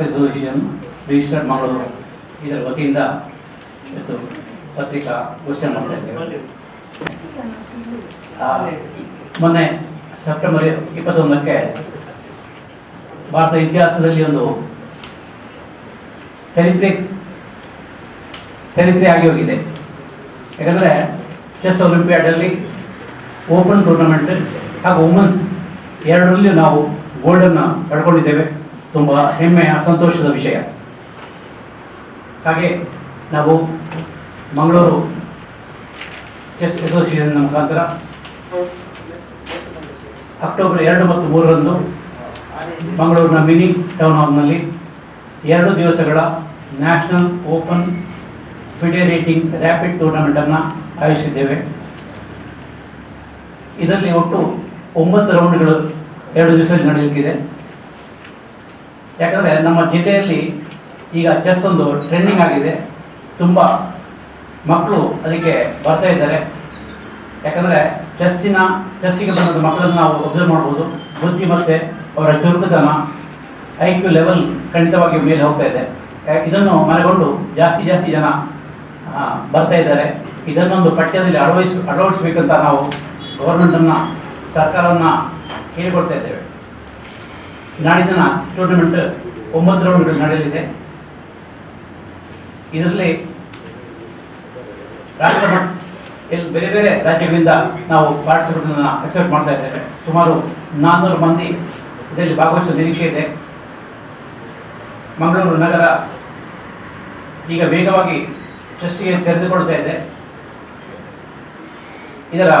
Chess association registered Mangaluru ಇದರ ವತಿಯಿಂದ ಇವತ್ತು ಪತ್ರಿಕಾ ಗೋಷ್ಠಿ ಮಾಡ್ತಾ ಇದ್ದೇವೆ. ಮೊನ್ನೆ ಸೆಪ್ಟೆಂಬರ್ 21ಕ್ಕೆ ಭಾರತ ಇತಿಹಾಸದಲ್ಲಿ ಒಂದು ಚರಿತ್ರೆ ಆಗಿ ಹೋಗಿದೆ. ಯಾಕಂದರೆ ಚೆಸ್ ಒಲಿಂಪಿಯಾಡಲ್ಲಿ ಓಪನ್ ಟೂರ್ನಮೆಂಟ್ ಹಾಗೂ ವುಮೆನ್ಸ್ ಎರಡರಲ್ಲಿ ನಾವು ಗೋಲ್ಡನ್ನು ಪಡ್ಕೊಂಡಿದ್ದೇವೆ. ತುಂಬ ಹೆಮ್ಮೆಯ ಸಂತೋಷದ ವಿಷಯ. ಹಾಗೆ ನಾವು ಮಂಗಳೂರು ಚೆಸ್ ಅಸೋಸಿಯೇಷನ್ ಮುಖಾಂತರ ಅಕ್ಟೋಬರ್ 2 ಮತ್ತು 3ರಂದು ಮಂಗಳೂರಿನ ಮಿನಿ ಟೌನ್ ಹಾಲ್ನಲ್ಲಿ 2 ದಿವಸಗಳ national open FIDE rating rapid ಟೂರ್ನಮೆಂಟನ್ನು ಆಯೋಜಿಸಿದ್ದೇವೆ. ಇದರಲ್ಲಿ ಒಟ್ಟು 9 ರೌಂಡ್ಗಳು 2 ದಿವಸದಲ್ಲಿ ನಡೆಯಲಿಕ್ಕಿದೆ. ಯಾಕಂದರೆ ನಮ್ಮ ಜಿಲ್ಲೆಯಲ್ಲಿ ಈಗ ಚೆಸ್ ಒಂದು ಟ್ರೆಂಡಿಂಗ್ ಆಗಿದೆ. ತುಂಬ ಮಕ್ಕಳು ಅದಕ್ಕೆ ಬರ್ತಾ ಇದ್ದಾರೆ. ಯಾಕಂದರೆ ಚೆಸ್ಸಿಗೆ ಬಂದ ಮಕ್ಕಳನ್ನು ನಾವು ಒಬ್ಸರ್ವ್ ಮಾಡ್ಬೋದು. ಬುದ್ಧಿ ಮತ್ತು ಅವರ ಚುರುಕುತನ IQ ಲೆವೆಲ್ ಖಂಡಿತವಾಗಿ ಮೇಲೆ ಹೋಗ್ತಾ ಇದೆ. ಇದನ್ನು ಮನಗೊಂಡು ಜಾಸ್ತಿ ಜನ ಬರ್ತಾ ಇದ್ದಾರೆ. ಇದನ್ನೊಂದು ಪಠ್ಯದಲ್ಲಿ ಅಳವಡಿಸಬೇಕಂತ ನಾವು ಗೌರ್ಮೆಂಟನ್ನು ಸರ್ಕಾರವನ್ನು ಕೇಳಿಕೊಳ್ತಾ ಇದ್ದೇವೆ. ನಾಡಿನ ಟೂರ್ನಮೆಂಟ್ 9 ರೌಂಡ್ಗಳು ನಡೆಯಲಿದೆ. ಇದರಲ್ಲಿ ಬೇರೆ ಬೇರೆ ರಾಜ್ಯಗಳಿಂದ ನಾವು ಪಾರ್ಟಿಸಿಪೇಟನ್ನು ಎಕ್ಸೆಪ್ಟ್ ಮಾಡ್ತಾ ಇದ್ದೇವೆ. ಸುಮಾರು 400 ಮಂದಿ ಇದರಲ್ಲಿ ಭಾಗವಹಿಸುವ ನಿರೀಕ್ಷೆ ಇದೆ. ಮಂಗಳೂರು ನಗರ ಈಗ ವೇಗವಾಗಿ ಚೆಸ್ಸಿಗೆ ತೆರೆದುಕೊಳ್ತಾ ಇದೆ. ಇದರ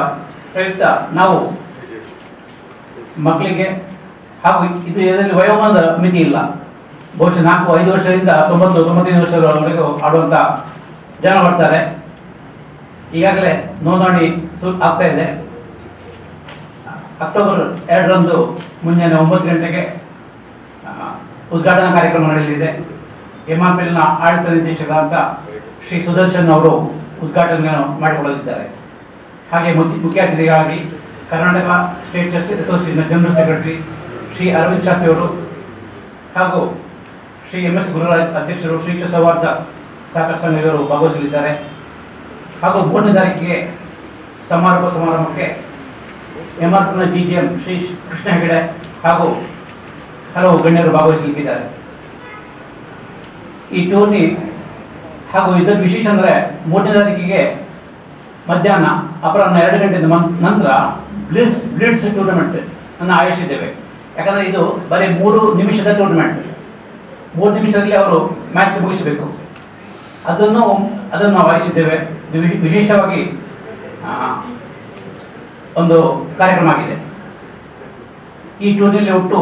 ಪ್ರಯುಕ್ತ ನಾವು ಮಕ್ಕಳಿಗೆ ಹಾಗೂ ಇದರಲ್ಲಿ ವಯೋಮಾನದ ಮಿತಿ ಇಲ್ಲ. ಬಹುಶಃ 4-5 ವರ್ಷದಿಂದ 90-95 ವರ್ಷದವರೆಗೂ ಆಡುವಂಥ ಜನ ಬರ್ತಾರೆ. ಈಗಾಗಲೇ ನೋಂದಣಿ ಆಗ್ತಾ ಇದೆ. ಅಕ್ಟೋಬರ್ 2ರಂದು ಮುಂಜಾನೆ 9 ಗಂಟೆಗೆ ಉದ್ಘಾಟನಾ ಕಾರ್ಯಕ್ರಮ ನಡೆಯಲಿದೆ. MRPLನ ಆಡಳಿತ ನಿರ್ದೇಶಕರಾದ ಶ್ರೀ ಸುದರ್ಶನ್ ಅವರು ಉದ್ಘಾಟನೆಯನ್ನು ಮಾಡಿಕೊಳ್ಳಲಿದ್ದಾರೆ. ಹಾಗೆ ಮುಖ್ಯ ಅತಿಥಿಗಳಾಗಿ Karnataka state chess association general secretary Shri Aravind Shastri ಅವರು ಹಾಗೂ ಶ್ರೀ MS ಗುರುರಾಜ್ ಅಧ್ಯಕ್ಷರು ಶ್ರೀ ಸೌಹಾರ್ದ ಸಹಕಾರ ಸಂಘದವರು ಭಾಗವಹಿಸಲಿದ್ದಾರೆ. ಹಾಗೂ 3ನೇ ತಾರೀಕಿಗೆ ಸಮಾರಂಭಕ್ಕೆ MRPLನ GGM ಶ್ರೀ ಕೃಷ್ಣ ಹೆಗಡೆ ಹಾಗೂ ಹಲವು ಗಣ್ಯರು ಭಾಗವಹಿಸಲಿಕ್ಕಿದ್ದಾರೆ. ಈ ಟೂರ್ನಿ ಹಾಗೂ ಇದರ ವಿಶೇಷ ಅಂದರೆ 3ನೇ ತಾರೀಕಿಗೆ ಮಧ್ಯಾಹ್ನ ಅಪರಾಹ್ನ 2 ಗಂಟೆ ನಂತರ ಬ್ಲಿಟ್ಸ್ ಟೂರ್ನಮೆಂಟ್ ಅನ್ನು ಆಯೋಜಿಸಿದ್ದೇವೆ. ಯಾಕಂದರೆ ಇದು ಬರೀ 3 ನಿಮಿಷದ ಟೂರ್ನಮೆಂಟ್. 3 ನಿಮಿಷದಲ್ಲಿ ಅವರು ಮ್ಯಾಚ್ ಮುಗಿಸಬೇಕು. ಅದನ್ನು ನಾವು ಆಯೋಜಿಸಿದ್ದೇವೆ. ಇದು ವಿಶೇಷವಾಗಿ ಒಂದು ಕಾರ್ಯಕ್ರಮ ಆಗಿದೆ. ಈ ಟೂರ್ನಿಯಲ್ಲಿ ಒಟ್ಟು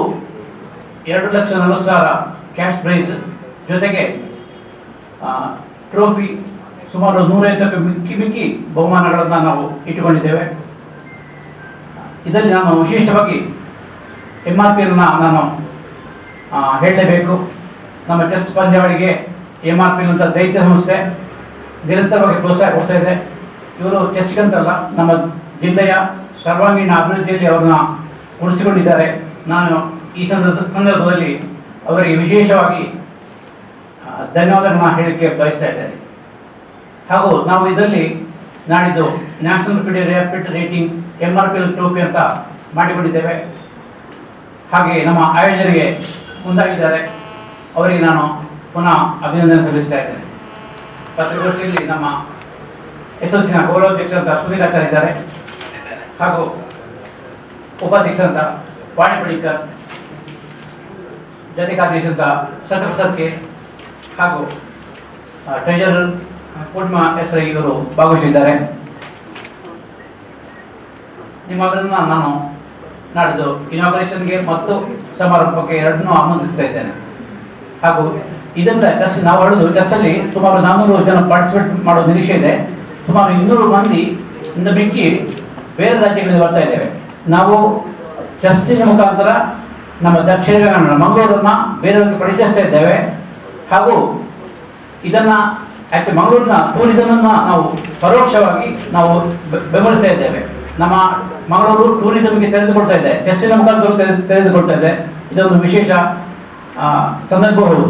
2,40,000 ಕ್ಯಾಶ್ ಪ್ರೈಸ್ ಜೊತೆಗೆ ಟ್ರೋಫಿ ಸುಮಾರು 150ಕ್ಕೂ ಮಿಕ್ಕಿ ಬಹುಮಾನಗಳನ್ನು ನಾವು ಇಟ್ಟುಕೊಂಡಿದ್ದೇವೆ. ಇದರಲ್ಲಿ ನಾನು ವಿಶೇಷವಾಗಿ MRPLನ ನಾನು ಹೇಳಲೇಬೇಕು. ನಮ್ಮ ಚೆಸ್ ಪಂದ್ಯಾವಳಿಗೆ MRPL ಅಂತ ದೈತ್ಯ ಸಂಸ್ಥೆ ನಿರಂತರವಾಗಿ ಪ್ರೋತ್ಸಾಹ ಕೊಡ್ತಾ ಇದೆ. ಇವರು ಚೆಸ್ಗಂತಲ್ಲ, ನಮ್ಮ ಜಿಲ್ಲೆಯ ಸರ್ವಾಂಗೀಣ ಅಭಿವೃದ್ಧಿಯಲ್ಲಿ ಅವ್ರನ್ನ ಉಳಿಸಿಕೊಂಡಿದ್ದಾರೆ. ನಾನು ಈ ಸಂದರ್ಭದಲ್ಲಿ ಅವರಿಗೆ ವಿಶೇಷವಾಗಿ ಧನ್ಯವಾದಗಳನ್ನ ಹೇಳಲಿಕ್ಕೆ ಬಯಸ್ತಾ ಇದ್ದೇನೆ. ಹಾಗೂ ನಾವು ಇದರಲ್ಲಿ ನಾಡಿದ್ದು national FIDE rapid rating MRPL trophy ಅಂತ ಮಾಡಿಕೊಂಡಿದ್ದೇವೆ. ಹಾಗೆ ನಮ್ಮ ಆಯೋಜನೆಗೆ ಮುಂದಾಗಿದ್ದಾರೆ. ಅವರಿಗೆ ನಾನು ಪುನಃ ಅಭಿನಂದನೆ ಸಲ್ಲಿಸ್ತಾ ಇದ್ದೇನೆ. ಪತ್ರಿಕಾಗೋಷ್ಠಿಯಲ್ಲಿ ನಮ್ಮ ಅಸೋಸಿಯೇಷನ್ ಗೌರವಾಧ್ಯಕ್ಷರಂತ ಸುನೀಲಾಚಾರ್ಯ ಇದ್ದಾರೆ. ಹಾಗೂ ಉಪಾಧ್ಯಕ್ಷರಂತ ವಾಣಿ ಪಡಿಕರ್, ಜೊತೆ ಕಾರ್ಯದರ್ಶಿಯಂತ ಸತ್ಯಪ್ರಸಾದ್ ಕೆ ಹಾಗೂ ಟ್ರೆಜರರ್ ಪೂರ್ಣಿಮಾ SRI ಇವರು ಭಾಗವಹಿಸಿದ್ದಾರೆ. ನಿಮ್ಮವರನ್ನು ನಾನು ನಾಡಿದ್ದು ಇನಾಗ್ರೇಷನ್ಗೆ ಮತ್ತು ಸಮಾರಂಭಕ್ಕೆ ಎರಡನ್ನೂ ಆಮಂತ್ರಿಸ್ತಾ ಇದ್ದೇನೆ. ಹಾಗೂ ಇದರಿಂದ ಚೆಸ್ ನಾವು ಹೇಳೋದು ಚೆಸ್ಸಲ್ಲಿ ಸುಮಾರು 400 ಜನ ಪಾರ್ಟಿಸಿಪೇಟ್ ಮಾಡೋ ನಿರೀಕ್ಷೆ ಇದೆ. ಸುಮಾರು 200 ಮಂದಿ ಇಂದ ಮಿಕ್ಕಿ ಬೇರೆ ರಾಜ್ಯಗಳಿಗೆ ಬರ್ತಾ ಇದ್ದೇವೆ. ನಾವು ಚೆಸ್ಸಿನ ಮುಖಾಂತರ ನಮ್ಮ ದಕ್ಷಿಣ ಕನ್ನಡ ಮಂಗಳೂರನ್ನು ಬೇರೆಯವರಿಗೆ ಪರಿಚಯಿಸ್ತಾ ಇದ್ದೇವೆ. ಹಾಗೂ ಇದನ್ನು ಯಾಕೆ ಮಂಗಳೂರಿನ ಟೂರಿಸಮನ್ನು ನಾವು ಪರೋಕ್ಷವಾಗಿ ನಾವು ಬೆಂಬಲಿಸ್ತಾ ಇದ್ದೇವೆ. ನಮ್ಮ ಮಂಗಳೂರು ಟೂರಿಸಮ್ಗೆ ತೆರೆದುಕೊಳ್ತಾ ಇದೆ, ಚೆಸ್ಸಿನ ಮುಖಾಂತರ ತೆರೆದುಕೊಳ್ತಾ ಇದೆ. ಇದೊಂದು ವಿಶೇಷ ಸಂದರ್ಭ ಹೌದು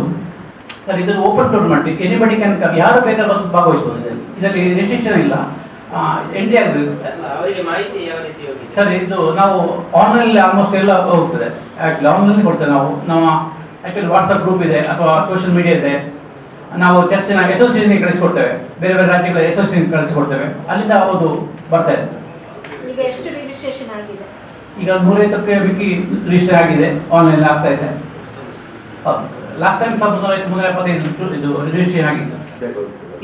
ಸರ್. ಇದು open tournament, anybody can come, ಯಾರು ಬೇಕಾದ್ರೂ ಬಂದು ಭಾಗವಹಿಸಬಹುದು. ಇದರಲ್ಲಿ ರೆಸ್ಟ್ರಿಕ್ಷನ್ ಇಲ್ಲ, ಎಂಟ್ರಿ ಆಗಬೇಕು ಸರ್. ಇದು ನಾವು ಆನ್ಲೈನ್ ಆಲ್ಮೋಸ್ಟ್ ಎಲ್ಲ ಹೋಗ್ತದೆ, ಆನ್ಲೈನ್ ಕೊಡ್ತೇವೆ ನಾವು ಆ್ಯಕ್ಚುಲಿ ವಾಟ್ಸಪ್ ಗ್ರೂಪ್ ಇದೆ ಅಥವಾ ಸೋಷಿಯಲ್ ಮೀಡಿಯಾ ಇದೆ. ನಾವು ಜಸ್ಟ್ ನಾವು ಅಸೋಸಿಯೇಷನ್ಗೆ ಕಳಿಸ್ಕೊಡ್ತೇವೆ, ಬೇರೆ ಬೇರೆ ರಾಜ್ಯಗಳ ಅಸೋಸಿಯೇಷನ್ ಕಳಿಸ್ಕೊಡ್ತೇವೆ, ಅಲ್ಲಿಂದ ಅವರು ಬರ್ತಾ ಇದೆ. ಈಗ ಎಷ್ಟು ರಿಜಿಸ್ಟ್ರೇಷನ್ ಆಗಿದೆ? ಈಗ 150ಕ್ಕೆ ಮಿಕ್ಕಿ ರಿಜಿಸ್ಟರ್ ಆಗಿದೆ, ಆನ್ಲೈನ್ ಆಗ್ತಾ ಇದೆ. ಲಾಸ್ಟ್ ಟೈಮ್ 375 ಇದು ರಿಜಿಸ್ಟ್ರೇಷನ್ ಆಗಿತ್ತು.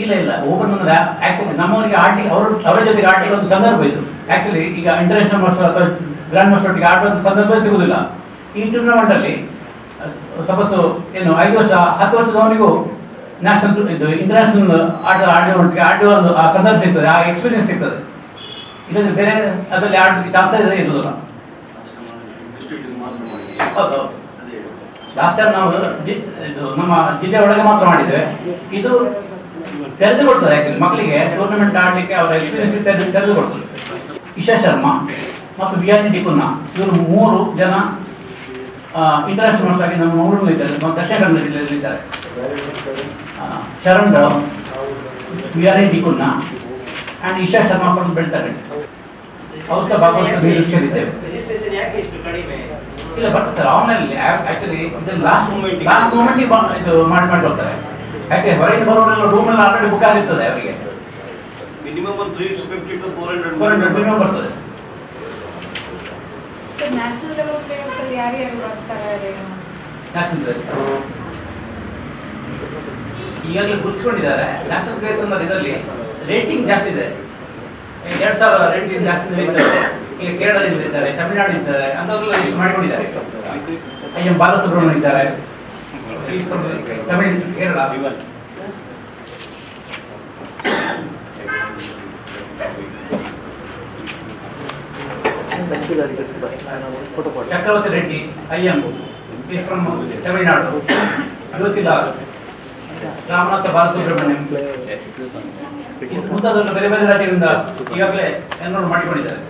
ಇಲ್ಲ ಓಪನ್ ಅಂದ್ರೆ ಆಕ್ಚುಲಿ ನಮ್ಮವರಿಗೆ ಆರ್ಟಿಗೆ ಅವರ ಜೊತೆಗೆ ಆರ್ಟಿಗೆ ಒಂದು ಸಂದರ್ಭ ಇದು. ಆಕ್ಚುಲಿ ಈಗ ಇಂಟರ್ನ್ಯಾಷನಲ್ ಮಾಸ್ಟರ್ ಅಥವಾ ಗ್ರ್ಯಾಂಡ್ ಮಾಸ್ಟರ್ ಒಟ್ಟಿಗೆ ಆಡುವಂಥ ಸಂದರ್ಭ ಸಿಗುವುದಿಲ್ಲ. ಈ ಟೂರ್ನಮೆಂಟ್ ಅಲ್ಲಿ ಸಪೋಸ್ ಏನು 5 ವರ್ಷ 10 ವರ್ಷದವನಿಗೂ ನ್ಯಾಷನಲ್ ಇದು ಇಂಟರ್ನ್ಯಾಷನಲ್ ಆಡುವ ಒಂದು ಆ ಸಂದರ್ಭ ಸಿಗ್ತದೆ, ಆ ಎಕ್ಸ್ಪೀರಿಯನ್ಸ್ ಸಿಗ್ತದೆ. ಇದನ್ನು ಬೇರೆ ಅದರಲ್ಲಿ ಆಡಲಿಕ್ಕೆ ಚಾನ್ಸ್ ಇರುವುದಿಲ್ಲ. ಹೌದು, ಲಾಸ್ಟ್ ಟೈಮ್ ನಾವು ಇದು ನಮ್ಮ ಜಿಲ್ಲೆ ಒಳಗೆ ಮಾತ್ರ ಮಾಡಿದ್ದೇವೆ. ಇದು ತೆರೆದು ಕೊಡ್ತದೆ ಆ್ಯಕ್ಚುಲಿ ಮಕ್ಕಳಿಗೆ ಟೂರ್ನಮೆಂಟ್ ಆಡಲಿಕ್ಕೆ ಅವರ ಎಕ್ಸ್ಪೀರಿಯನ್ಸ್ ತೆರೆದು ಕೊಡ್ತದೆ. ಇಶಾ ಶರ್ಮಾ ಮತ್ತು ವಿಆರ್ ಡಿಕುನ್ನ ಇವರು 3 ಜನ ಇಂಟರ್ನ್ಯಾಷನಲ್ ಮಾಸ್ಟರ್ ಆಗಿ ನಮ್ಮ ಮಂಗಳೂರಲ್ಲಿ ಇದ್ದಾರೆ, ನಮ್ಮ ದಕ್ಷಿಣ ಕನ್ನಡ ಜಿಲ್ಲೆಯಲ್ಲಿ ಇದ್ದಾರೆ. ಶರಣ್ ರಾವ್, ವಿಆರ್ ಡಿಕುನ್ನ ಆ್ಯಂಡ್ ಇಶಾ ಶರ್ಮಾ ಫ್ರಮ್ ಬೆಳ್ತಂಗಡಿ ಅವರು ಸಹ ಭಾಗವಹಿಸುವ ನಿರೀಕ್ಷೆಯಲ್ಲಿದ್ದೇವೆ. ಇಲ್ಲ ಬರ್ತದೆ ಸರ್ ಆನ್ಲೈನ್. ಆ್ಯಕ್ಚುಲಿ ಇದನ್ನು ಲಾಸ್ಟ್ ಮೂಮೆಂಟಿಗೆ ಇದು ಮಾಡಿ ಕೊಡ್ತಾರೆ. ಯಾಕೆ ಹೊರಗೆ ಬರೋರೆಲ್ಲ ರೂಮೆಲ್ಲ ಆಲ್ರೆಡಿ ಬುಕ್ ಆಗಿರ್ತದೆ, ಅವರಿಗೆ ಮಿನಿಮಮ್ 350 to 400 ಮಿನಿಮಮ್ ಬರ್ತದೆ. ಸರ್ ನ್ಯಾಷನಲ್ ಲೆವೆಲ್ ಪ್ಲೇಯರ್ಸ್ ಅಲ್ಲಿ ಯಾರ್ಯಾರು ಬರ್ತಾರೆ? ನ್ಯಾಷನಲ್ ಈಗಾಗಲೇ ಗುರುತಿಸ್ಕೊಂಡಿದ್ದಾರೆ. ನ್ಯಾಷನಲ್ ಪ್ಲೇಯರ್ಸ್ ಅಂದ್ರೆ ಇದರಲ್ಲಿ ರೇಟಿಂಗ್ ಜಾಸ್ತಿ ಇದೆ, 2000 ರೇಟಿಂಗ್ ಜಾಸ್ತಿ ಇದ್ದಾರೆ. ಈಗ ಕೇರಳದಿಂದ ಇದ್ದಾರೆ, ತಮಿಳುನಾಡು ಇದ್ದಾರೆ, ಅಂತವರೆಲ್ಲ ಲಿಸ್ಟ್ ಮಾಡಿಕೊಂಡಿದ್ದಾರೆ. ಎಂ ಬಾಲಸುಬ್ರಹ್ಮಣ್ಯ ಇದ್ದಾರೆ, ತಮಿಳ್ ಕೇರಳ. ಚಕ್ರವರ್ತಿ ರೆಡ್ಡಿ ಐಎಂ ಫ್ರಮ್ ತಮಿಳುನಾಡು, ಜ್ಯೋತಿಲಾಲ್, ರಾಮನಾಥ ಬಾಲಸುಬ್ರಹ್ಮಣ್ಯಂ ಮುಂತಾದವರು ಬೇರೆ ಬೇರೆ ರಾಜ್ಯಗಳಿಂದ ಈಗಾಗಲೇ ಎನ್ರೋಲ್ ಮಾಡಿಕೊಂಡಿದ್ದಾರೆ.